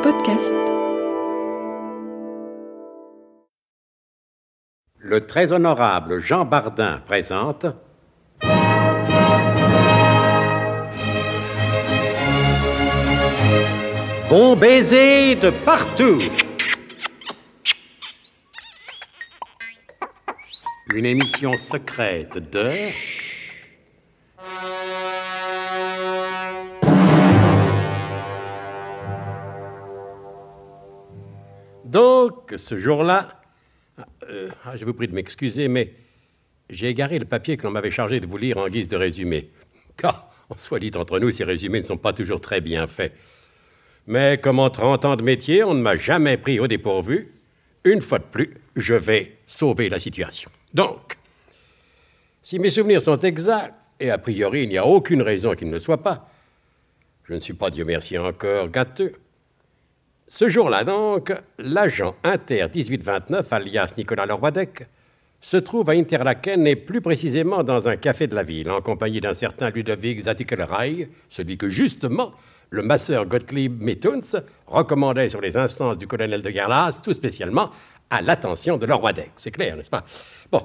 Podcast. Le très honorable Jean Bardin présente... Bon baiser de partout. Une émission secrète de... Donc, ce jour-là... je vous prie de m'excuser, mais j'ai égaré le papier que l'on m'avait chargé de vous lire en guise de résumé. Car, on soit dit entre nous, ces résumés ne sont pas toujours très bien faits. Mais comme en 30 ans de métier, on ne m'a jamais pris au dépourvu, une fois de plus, je vais sauver la situation. Donc, si mes souvenirs sont exacts, et a priori il n'y a aucune raison qu'ils ne le soient pas, je ne suis pas, Dieu merci, encore gâteux. Ce jour-là donc, l'agent Inter 1829, alias Nicolas Lorwadec, se trouve à Interlaken et plus précisément dans un café de la ville, en compagnie d'un certain Ludovic Zatikelray, celui que justement le masseur Gottlieb Mithuns recommandait sur les instances du colonel de Gerlache, tout spécialement à l'attention de Lorwadec. C'est clair, n'est-ce pas? Bon,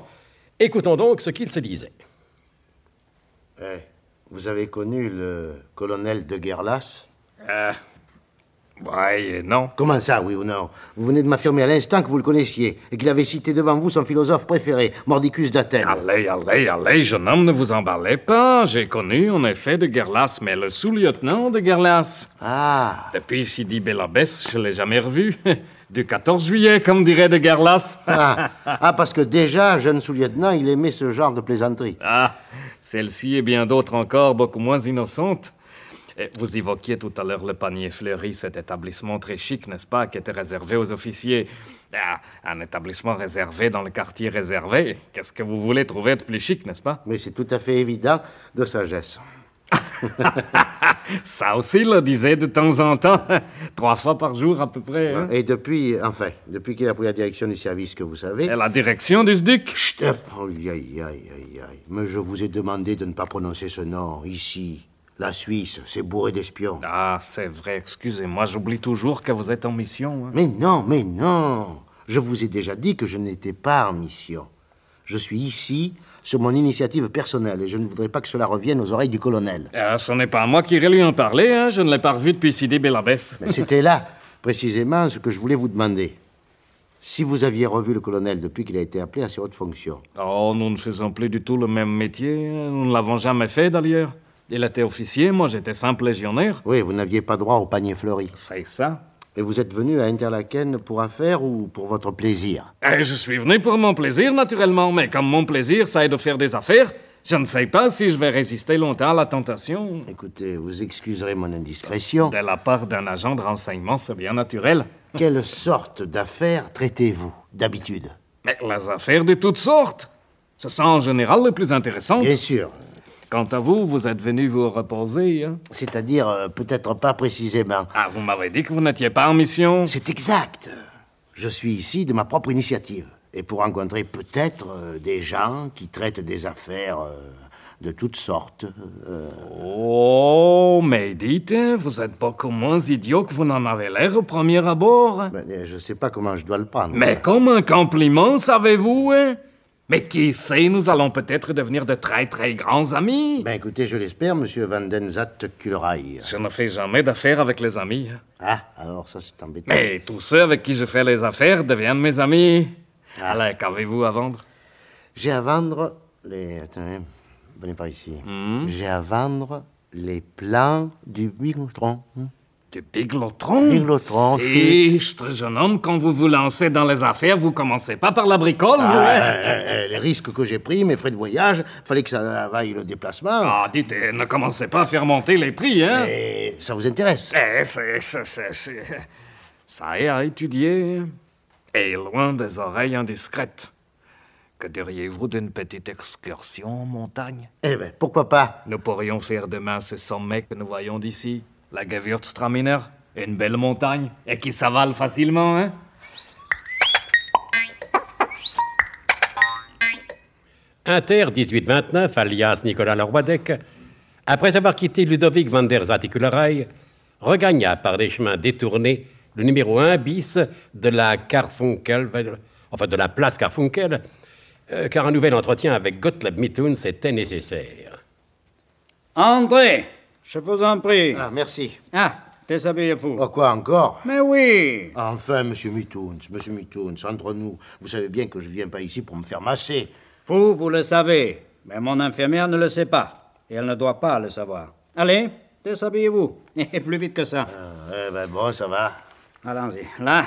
écoutons donc ce qu'il se disait. Vous avez connu le colonel de Gerlache? Ouais et non. Comment ça, oui ou non? Vous venez de m'affirmer à l'instant que vous le connaissiez et qu'il avait cité devant vous son philosophe préféré, Mordicus d'Athènes. Allez, jeune homme, ne vous emballez pas. J'ai connu, en effet, de Gerlache, mais le sous-lieutenant de Gerlache. Ah. Depuis Sidi Bel-Abbès, je ne l'ai jamais revu. Du 14 juillet, comme dirait de Gerlache. Parce que déjà, jeune sous-lieutenant, il aimait ce genre de plaisanterie. Celle-ci et bien d'autres encore, beaucoup moins innocentes. Vous évoquiez tout à l'heure le Panier Fleuri, cet établissement très chic, n'est-ce pas, qui était réservé aux officiers. Un établissement réservé dans le quartier réservé. Qu'est-ce que vous voulez trouver de plus chic, n'est-ce pas? Mais c'est tout à fait évident de sagesse. Ça aussi, le disait de temps en temps. 3 fois par jour, à peu près. Hein? Et depuis qu'il a pris la direction du service, que vous savez... Et la direction du SDUC? Chut! Aïe. Mais je vous ai demandé de ne pas prononcer ce nom, ici. La Suisse, c'est bourré d'espions. C'est vrai, excusez-moi, j'oublie toujours que vous êtes en mission. Hein. Mais non. Je vous ai déjà dit que je n'étais pas en mission. Je suis ici sur mon initiative personnelle et je ne voudrais pas que cela revienne aux oreilles du colonel. Ce n'est pas moi qui irai lui en parler, hein. Je ne l'ai pas revu depuis Sidi Bel-Abbès. Mais c'était là, précisément, ce que je voulais vous demander. Si vous aviez revu le colonel depuis qu'il a été appelé à ses hautes fonctions. Nous ne faisons plus du tout le même métier. Nous ne l'avons jamais fait, d'ailleurs. Il était officier, moi j'étais simple légionnaire. Oui, vous n'aviez pas droit au panier fleuri. C'est ça. Et vous êtes venu à Interlaken pour affaires ou pour votre plaisir? Je suis venu pour mon plaisir, naturellement. Mais comme mon plaisir, ça est de faire des affaires, je ne sais pas si je vais résister longtemps à la tentation. Écoutez, vous excuserez mon indiscrétion. De la part d'un agent de renseignement, c'est bien naturel. Quelle sorte d'affaires traitez-vous, d'habitude? Mais les affaires de toutes sortes. Ce sont en général les plus intéressantes. Bien sûr. Quant à vous, vous êtes venu vous reposer, hein? C'est-à-dire, peut-être pas précisément. Vous m'avez dit que vous n'étiez pas en mission. C'est exact. Je suis ici de ma propre initiative. Et pour rencontrer peut-être des gens qui traitent des affaires de toutes sortes. Mais dites, vous êtes beaucoup moins idiot que vous n'en avez l'air au premier abord. Je sais pas comment je dois le prendre. Mais comme un compliment, savez-vous, hein? Mais qui sait, nous allons peut-être devenir de très, très grands amis. Écoutez, je l'espère, monsieur Vandenzat Kulray. Je ne fais jamais d'affaires avec les amis. Alors ça, c'est embêtant. Mais tous ceux avec qui je fais les affaires deviennent mes amis. Alors, qu'avez-vous à vendre? J'ai à vendre les... Attendez, venez par ici. J'ai à vendre les plans du Biglotron. Du Biglotron? Biglotron, Fichtre, jeune homme, quand vous vous lancez dans les affaires, vous commencez pas par la bricole, les risques que j'ai pris, mes frais de voyage, fallait que ça vaille le déplacement. Dites, ne commencez pas à faire monter les prix, hein? Mais ça vous intéresse? Ça est à étudier. Et loin des oreilles indiscrètes. Que diriez-vous d'une petite excursion en montagne? Pourquoi pas? Nous pourrions faire demain ce sommet que nous voyons d'ici. La Gewürztraminer, une belle montagne, et qui s'avale facilement, hein? Inter 1829, alias Nicolas Lorwadec, après avoir quitté Ludovic van der Zatikulerij, regagna par des chemins détournés le numéro 1 bis de la Carfunkel, enfin de la place Carfunkel, car un nouvel entretien avec Gottlieb Mithuns était nécessaire. André, je vous en prie. Ah, merci. Ah, déshabillez-vous. Oh, quoi encore? Mais oui. Enfin, monsieur Mithuns, entre nous, vous savez bien que je viens pas ici pour me faire masser. Vous le savez, mais mon infirmière ne le sait pas, et elle ne doit pas le savoir. Allez, déshabillez-vous, et plus vite que ça. Bon, ça va. Allons-y, là.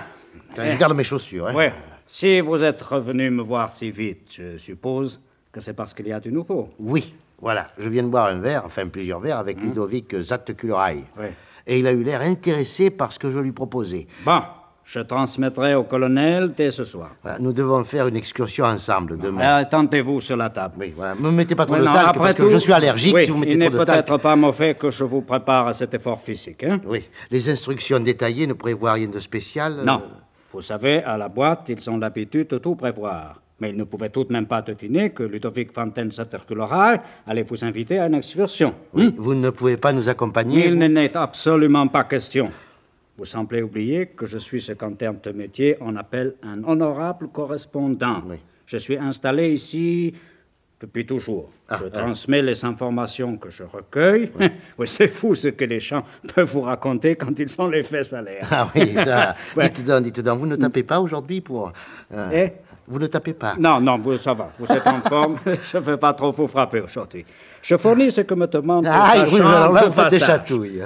Je garde mes chaussures, hein. Oui, si vous êtes revenu me voir si vite, je suppose que c'est parce qu'il y a du nouveau. Oui, voilà, je viens de boire un verre, enfin plusieurs verres, avec Ludovic Zattekullerai. Oui. Et il a eu l'air intéressé par ce que je lui proposais. Bon, je transmettrai au colonel dès ce soir. Voilà, nous devons faire une excursion ensemble demain. Attendez-vous sur la table. Oui, voilà. Me mettez pas trop Oui, de non, talc après parce que tout, je suis allergique oui, si vous mettez il n'est trop de talc. peut-être pas mauvais que je vous prépare à cet effort physique, hein? Oui, les instructions détaillées ne prévoient rien de spécial. Non. Vous savez, à la boîte, ils ont l'habitude de tout prévoir. Mais ils ne pouvaient tout de même pas deviner que Ludovic Fontaine Zattekullerai allait vous inviter à une excursion. Oui, vous ne pouvez pas nous accompagner. Il n'en est absolument pas question. Vous semblez oublier que je suis ce qu'en termes de métier on appelle un honorable correspondant. Oui. Je suis installé ici depuis toujours. Je transmets les informations que je recueille. Oui, c'est fou ce que les gens peuvent vous raconter quand ils ont les fesses à l'air. Ah oui, ça. Ouais. Dites donc, vous ne tapez pas aujourd'hui pour... Eh? Vous ne tapez pas. Non, ça va. Vous êtes en forme. Je ne vais pas trop vous frapper aujourd'hui. Je fournis ce que me demande Ah la oui, chambre alors là, de vous faites des passage. chatouilles.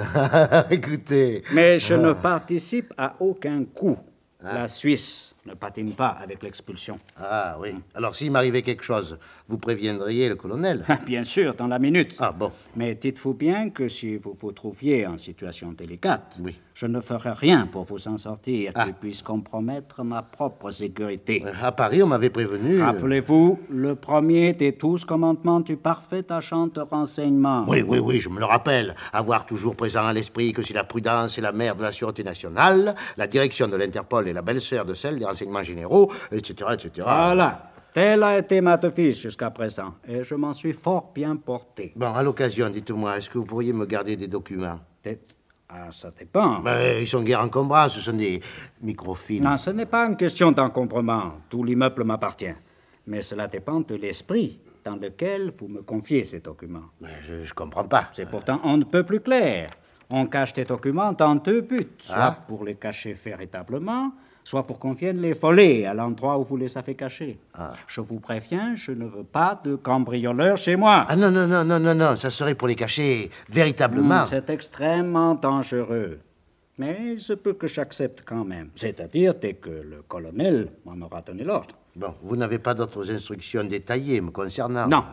Écoutez. Mais je ne participe à aucun coup. La Suisse ne patine pas avec l'expulsion. Ah oui. Alors, s'il m'arrivait quelque chose, vous préviendriez le colonel. Bien sûr, dans la minute. Ah bon. Mais dites-vous bien que si vous vous trouviez en situation délicate, Oui. je ne ferai rien pour vous en sortir qui puisse compromettre ma propre sécurité. À Paris, on m'avait prévenu. Rappelez-vous, le premier des 12 commandements du parfait agent de renseignement. Oui, je me le rappelle. Avoir toujours présent à l'esprit que si la prudence est la mère de la sûreté nationale, la direction de l'Interpol est la belle-sœur de celle des renseignements généraux, etc., etc. Voilà. Telle a été ma devise jusqu'à présent, et je m'en suis fort bien porté. Bon, à l'occasion, dites-moi, est-ce que vous pourriez me garder des documents? Ah, ça dépend. Mais ils sont guère encombrants, ce sont des microfilms. Non, ce n'est pas une question d'encombrement. Tout l'immeuble m'appartient. Mais cela dépend de l'esprit dans lequel vous me confiez ces documents. Mais je comprends pas. C'est pourtant on ne peut plus clair. On cache des documents dans deux buts. Soit pour les cacher véritablement, soit pour qu'on vienne les voler à l'endroit où vous les avez cachés. Je vous préviens, je ne veux pas de cambrioleurs chez moi. Ah non, ça serait pour les cacher véritablement. C'est extrêmement dangereux. Mais il se peut que j'accepte quand même. C'est-à-dire dès que le colonel m'en aura donné l'ordre. Bon, vous n'avez pas d'autres instructions détaillées me concernant? Non.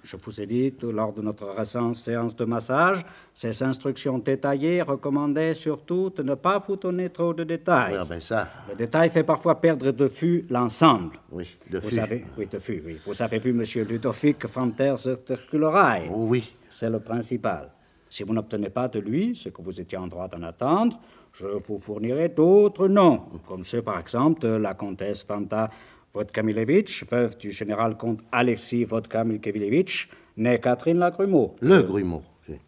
Je vous ai dit, lors de notre récente séance de massage, ces instructions détaillées recommandaient surtout de ne pas vous donner trop de détails. Oui, ben ça... Le détail fait parfois perdre de vue l'ensemble. Oui, de Vous vue. avez, oui, de vue, oui. Vous avez vu M. Ludovic Fontaine Zattekullerai. Oui. C'est le principal. Si vous n'obtenez pas de lui ce que vous étiez en droit d'en attendre, je vous fournirai d'autres noms, comme ceux, par exemple, de la comtesse Vanda Vodkamilevitch, veuve du général-comte Alexis Vodkamilevitch, née Catherine Lagrumeau. Le Grumeau.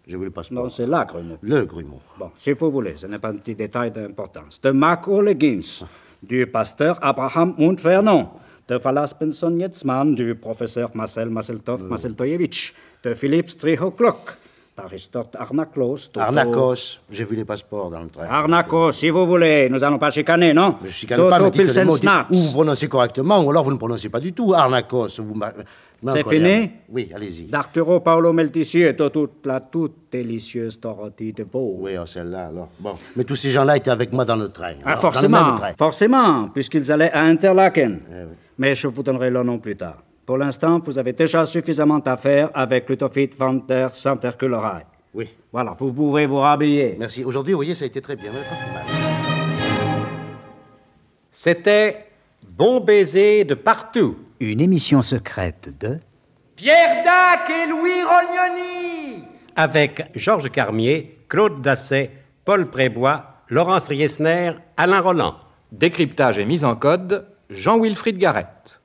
J'ai vu le passeport. Non, c'est Lagrumeau. Le Grumeau. Bon, si vous voulez, ce n'est pas un petit détail d'importance. De Mark O'Leggins, du pasteur Abraham und Vernon, de Valas Benson Yetzman, du professeur Marcel Maseltoyevitch, de Philippe Strihoklok, d'Aristote Arnaklos. Arnakos. J'ai vu les passeports dans le train. Arnakos, si vous voulez. Nous n'allons pas chicaner, non? Je chicane pas, mais dites le mot. Pilsensnaps. Ou vous prononcez correctement, ou alors vous ne prononcez pas du tout. Arnakos. C'est fini? Oui, allez-y. D'Arturo Paolo Meltici et de toute la toute délicieuse Dorothée de Vaux. Oui, celle-là, alors. Bon. Mais tous ces gens-là étaient avec moi dans le train. Ah, Alors, dans le même train. forcément, puisqu'ils allaient à Interlaken. Oui. Mais je vous donnerai leur nom plus tard. Pour l'instant, vous avez déjà suffisamment à faire avec Ludovic Fontaine Zattekullerai. Oui. Voilà, vous pouvez vous rhabiller. Merci. Aujourd'hui, vous voyez, ça a été très bien. Pas plus mal. C'était Bon baiser de partout. Une émission secrète de... Pierre Dac et Louis Rognoni. Avec Georges Carmier, Claude Dasset, Paul Prébois, Laurence Riesner, Alain Roland. Décryptage et mise en code, Jean-Wilfried Garrett.